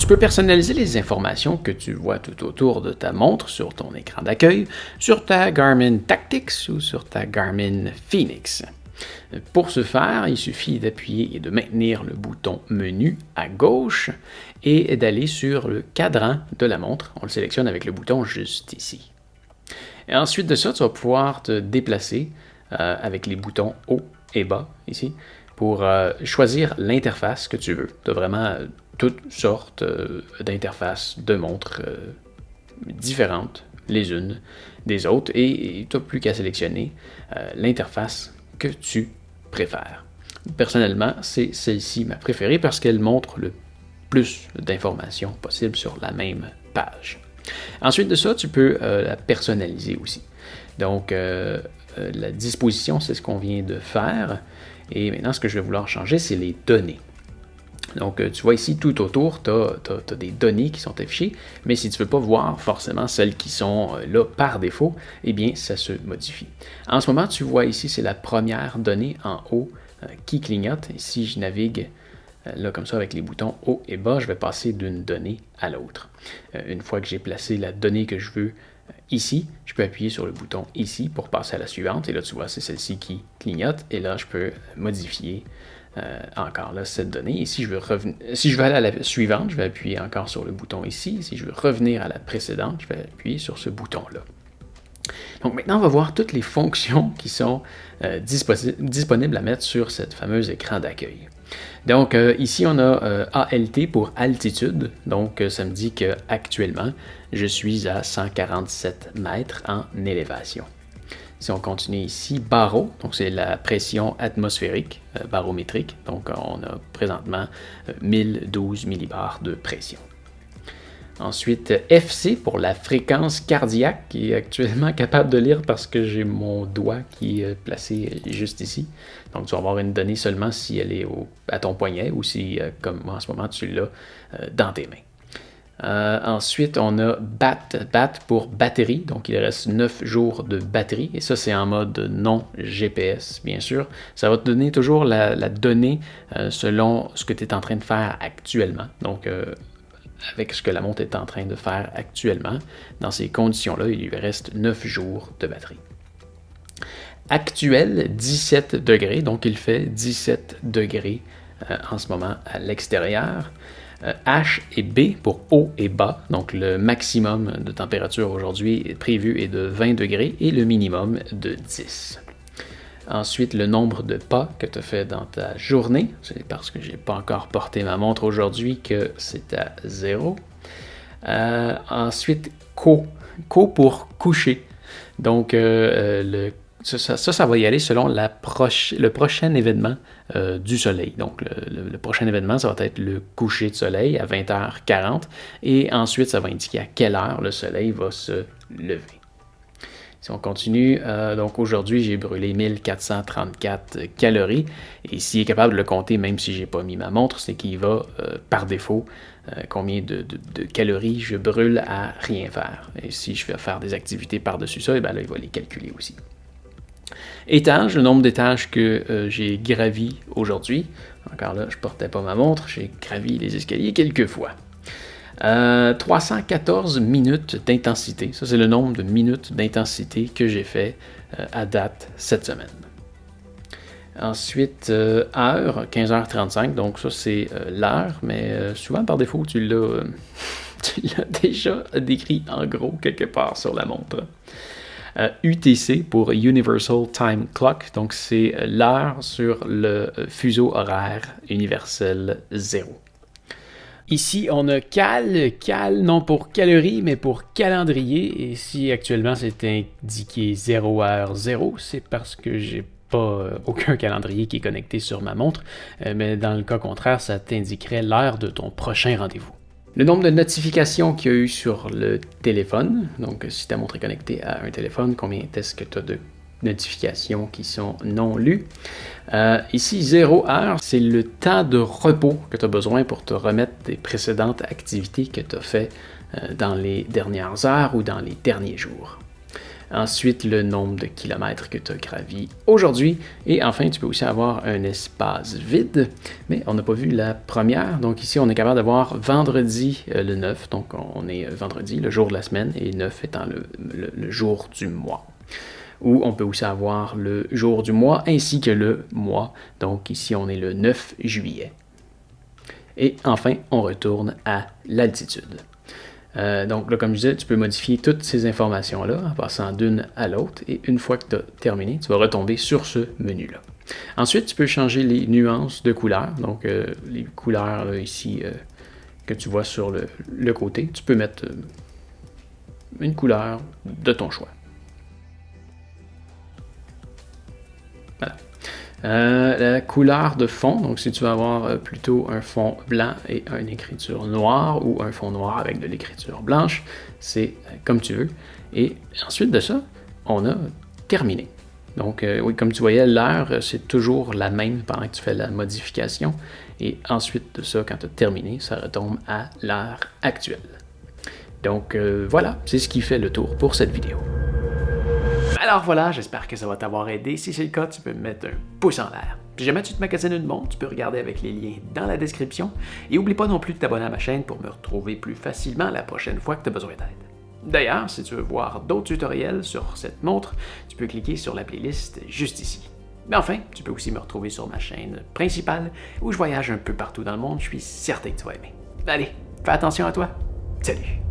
Tu peux personnaliser les informations que tu vois tout autour de ta montre sur ton écran d'accueil, sur ta Garmin Tactix ou sur ta Garmin Fenix. Pour ce faire, il suffit d'appuyer et de maintenir le bouton Menu à gauche et d'aller sur le cadran de la montre. On le sélectionne avec le bouton juste ici. Et ensuite de ça, tu vas pouvoir te déplacer avec les boutons haut et bas ici pour choisir l'interface que tu veux. Tu as vraiment toutes sortes d'interfaces de montres différentes les unes des autres et tu n'as plus qu'à sélectionner l'interface que tu préfères. Personnellement, c'est celle-ci ma préférée parce qu'elle montre le plus d'informations possible sur la même page. Ensuite de ça, tu peux la personnaliser aussi. Donc, la disposition, c'est ce qu'on vient de faire. Et maintenant, ce que je vais vouloir changer, c'est les données. Donc, tu vois ici, tout autour, tu as des données qui sont affichées, mais si tu ne veux pas voir forcément celles qui sont là par défaut, eh bien, ça se modifie. En ce moment, tu vois ici, c'est la première donnée en haut qui clignote. Et si je navigue là comme ça avec les boutons haut et bas, je vais passer d'une donnée à l'autre. Une fois que j'ai placé la donnée que je veux ici, je peux appuyer sur le bouton ici pour passer à la suivante. Et là, tu vois, c'est celle-ci qui clignote. Et là, je peux modifier encore là cette donnée. Et si je veux aller à la suivante, je vais appuyer encore sur le bouton ici. Si je veux revenir à la précédente, je vais appuyer sur ce bouton-là. Donc maintenant, on va voir toutes les fonctions qui sont disponibles à mettre sur cette fameuse écran d'accueil. Donc ici, on a ALT pour altitude. Donc ça me dit qu'actuellement, je suis à 147 mètres en élévation. Si on continue ici, baro, donc c'est la pression atmosphérique, barométrique. Donc on a présentement 1012 millibars de pression. Ensuite, FC pour la fréquence cardiaque, qui est actuellement capable de lire parce que j'ai mon doigt qui est placé juste ici. Donc, tu vas avoir une donnée seulement si elle est à ton poignet ou si, comme moi en ce moment, tu l'as dans tes mains. Ensuite, on a BAT pour batterie. Donc, il reste 9 jours de batterie. Et ça, c'est en mode non GPS, bien sûr. Ça va te donner toujours la donnée selon ce que tu es en train de faire actuellement. Donc, avec ce que la montre est en train de faire actuellement. Dans ces conditions-là, il lui reste 9 jours de batterie. Actuel, 17 degrés, donc il fait 17 degrés en ce moment à l'extérieur. H et B pour haut et bas, donc le maximum de température aujourd'hui prévu est de 20 degrés et le minimum de 10. Ensuite, le nombre de pas que tu as fait dans ta journée. C'est parce que je n'ai pas encore porté ma montre aujourd'hui que c'est à 0. Ensuite, co pour coucher. Donc, ça va y aller selon le prochain événement du soleil. Donc, le prochain événement, ça va être le coucher de soleil à 20h40. Et ensuite, ça va indiquer à quelle heure le soleil va se lever. Si on continue, donc aujourd'hui, j'ai brûlé 1434 calories. Et s'il est capable de le compter, même si je n'ai pas mis ma montre, c'est qu'il va, par défaut, combien de calories je brûle à rien faire. Et si je vais faire des activités par-dessus ça, et bien là, il va les calculer aussi. Étage, le nombre d'étages que j'ai gravi aujourd'hui. Encore là, je ne portais pas ma montre, j'ai gravi les escaliers quelques fois. 314 minutes d'intensité. Ça, c'est le nombre de minutes d'intensité que j'ai fait à date cette semaine. Ensuite, heure, 15h35. Donc ça, c'est l'heure, mais souvent, par défaut, tu l'as déjà décrit en gros quelque part sur la montre. UTC pour Universal Time Clock. Donc, c'est l'heure sur le fuseau horaire universel 0. Ici, on a cal, non pour calories, mais pour calendrier. Et si actuellement c'est indiqué 0h0, c'est parce que j'ai pas aucun calendrier qui est connecté sur ma montre. Mais dans le cas contraire, ça t'indiquerait l'heure de ton prochain rendez-vous. Le nombre de notifications qu'il y a eu sur le téléphone. Donc, si ta montre est connectée à un téléphone, combien est-ce que tu as de notifications qui sont non lues. Ici, 0 heure, c'est le temps de repos que tu as besoin pour te remettre des précédentes activités que tu as fait dans les dernières heures ou dans les derniers jours. Ensuite, le nombre de kilomètres que tu as gravi aujourd'hui. Et enfin, tu peux aussi avoir un espace vide, mais on n'a pas vu la première. Donc ici, on est capable d'avoir vendredi le 9. Donc on est vendredi, le jour de la semaine, et 9 étant le jour du mois. Ou on peut aussi avoir le jour du mois ainsi que le mois. Donc ici, on est le 9 juillet. Et enfin, on retourne à l'altitude. Donc là, comme je disais, tu peux modifier toutes ces informations-là en passant d'une à l'autre. Et une fois que tu as terminé, tu vas retomber sur ce menu-là. Ensuite, tu peux changer les nuances de couleurs. Donc les couleurs là, ici que tu vois sur le côté, tu peux mettre une couleur de ton choix. Voilà. La couleur de fond, donc si tu veux avoir plutôt un fond blanc et une écriture noire ou un fond noir avec de l'écriture blanche, c'est comme tu veux. Et ensuite de ça, on a terminé. Donc oui, comme tu voyais, l'heure, c'est toujours la même pendant que tu fais la modification. Et ensuite de ça, quand tu as terminé, ça retombe à l'heure actuelle. Donc voilà, c'est ce qui fait le tour pour cette vidéo. Alors voilà, j'espère que ça va t'avoir aidé. Si c'est le cas, tu peux me mettre un pouce en l'air. Si jamais tu te magasines une montre, tu peux regarder avec les liens dans la description. Et n'oublie pas non plus de t'abonner à ma chaîne pour me retrouver plus facilement la prochaine fois que tu as besoin d'aide. D'ailleurs, si tu veux voir d'autres tutoriels sur cette montre, tu peux cliquer sur la playlist juste ici. Mais enfin, tu peux aussi me retrouver sur ma chaîne principale où je voyage un peu partout dans le monde. Je suis certain que tu vas aimer. Allez, fais attention à toi. Salut!